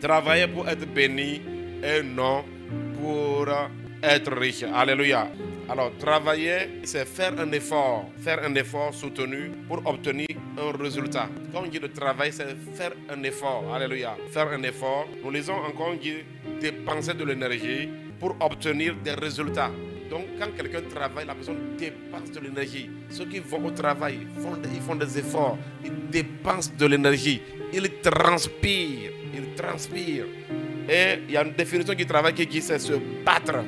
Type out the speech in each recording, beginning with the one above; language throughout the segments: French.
Travailler pour être béni et non pour être riche. Alléluia. Alors, travailler, c'est faire un effort soutenu pour obtenir un résultat. Quand on dit de travail, c'est faire un effort. Alléluia. Faire un effort. Nous lisons encore, on dit dépenser de l'énergie pour obtenir des résultats. Donc, quand quelqu'un travaille, la personne dépense de l'énergie. Ceux qui vont au travail, ils font des efforts, ils dépensent de l'énergie, ils transpirent. Et il y a une définition du travail qui dit c'est se battre,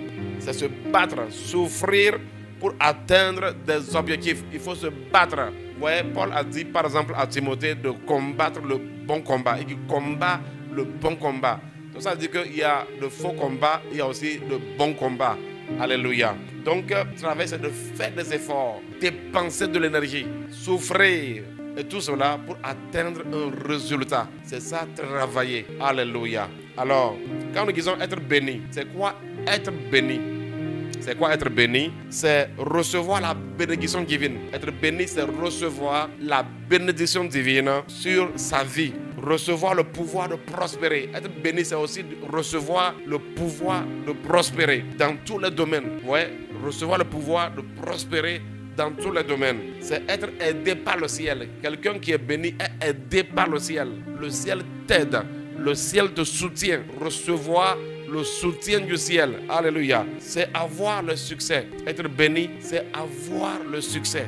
souffrir pour atteindre des objectifs. Il faut se battre. Vous voyez, Paul a dit par exemple à Timothée de combattre le bon combat. Et qu'il combat le bon combat. Donc ça veut dire qu'il y a le faux combat, il y a aussi le bon combat. Alléluia. Donc, travail, c'est de faire des efforts, dépenser de l'énergie, souffrir. Et tout cela pour atteindre un résultat. C'est ça, travailler. Alléluia. Alors, quand nous disons être béni, c'est quoi être béni? C'est quoi être béni? C'est recevoir la bénédiction divine. Être béni, c'est recevoir la bénédiction divine sur sa vie. Recevoir le pouvoir de prospérer. Être béni, c'est aussi recevoir le pouvoir de prospérer dans tous les domaines. Ouais, recevoir le pouvoir de prospérer dans tous les domaines. C'est être aidé par le ciel. Quelqu'un qui est béni est aidé par le ciel. Le ciel t'aide. Le ciel te soutient. Recevoir le soutien du ciel. Alléluia. C'est avoir le succès. Être béni, c'est avoir le succès.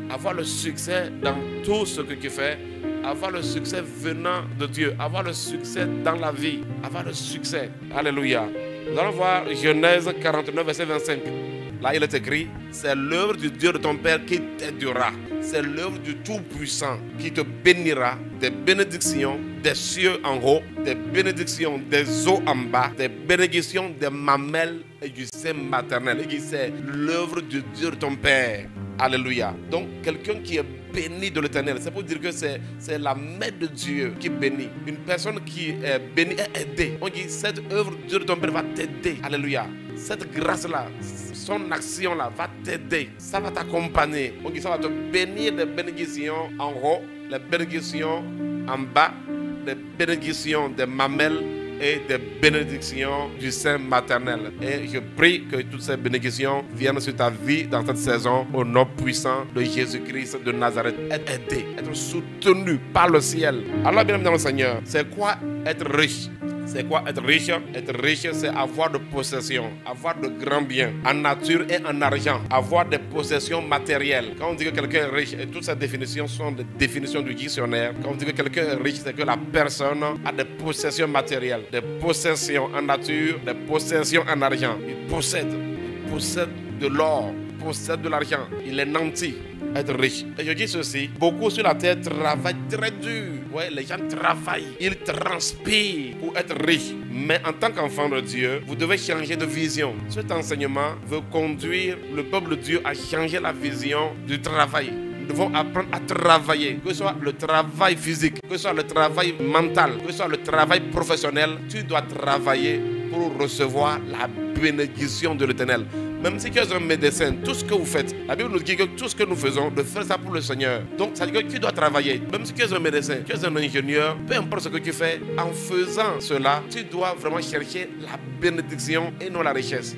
Avoir le succès dans tout ce que tu fais. Avoir le succès venant de Dieu. Avoir le succès dans la vie. Avoir le succès. Alléluia. Nous allons voir Genèse 49, verset 25. Là, il est écrit, c'est l'œuvre du Dieu de ton Père qui t'aidera. C'est l'œuvre du Tout-Puissant qui te bénira des bénédictions des cieux en haut, des bénédictions des eaux en bas, des bénédictions des mamelles et du sein maternel. Il dit, c'est l'œuvre du Dieu de ton Père. Alléluia. Donc, quelqu'un qui est béni de l'Éternel, c'est pour dire que c'est la main de Dieu qui bénit. Une personne qui est bénie est aidée. On dit, cette œuvre du Dieu de ton Père va t'aider. Alléluia. Cette grâce-là, son action-là va t'aider. Ça va t'accompagner. On dit, ça va te bénir des bénédictions en haut, les bénédictions en bas, des bénédictions des mamelles et des bénédictions du sein maternel. Et je prie que toutes ces bénédictions viennent sur ta vie dans cette saison au nom puissant de Jésus-Christ de Nazareth. Être aidé, être soutenu par le ciel. Alors, bien dans le Seigneur, c'est quoi être riche? C'est quoi être riche? Être riche, c'est avoir de possessions, avoir de grands biens en nature et en argent, avoir des possessions matérielles. Quand on dit que quelqu'un est riche, et toutes ces définitions sont des définitions du dictionnaire, quand on dit que quelqu'un est riche, c'est que la personne a des possessions matérielles, des possessions en nature, des possessions en argent. Il possède de l'or, il possède de l'argent, il est nanti. Être riche. Et je dis ceci, beaucoup sur la terre travaillent très dur. Ouais, les gens travaillent, ils transpirent pour être riches. Mais en tant qu'enfant de Dieu, vous devez changer de vision. Cet enseignement veut conduire le peuple de Dieu à changer la vision du travail. Nous devons apprendre à travailler, que ce soit le travail physique, que ce soit le travail mental, que ce soit le travail professionnel. Tu dois travailler pour recevoir la bénédiction de l'Éternel. Même si tu es un médecin, tout ce que vous faites, la Bible nous dit que tout ce que nous faisons, de faire ça pour le Seigneur. Donc, ça veut dire que tu dois travailler. Même si tu es un médecin, tu es un ingénieur, peu importe ce que tu fais, en faisant cela, tu dois vraiment chercher la bénédiction et non la richesse.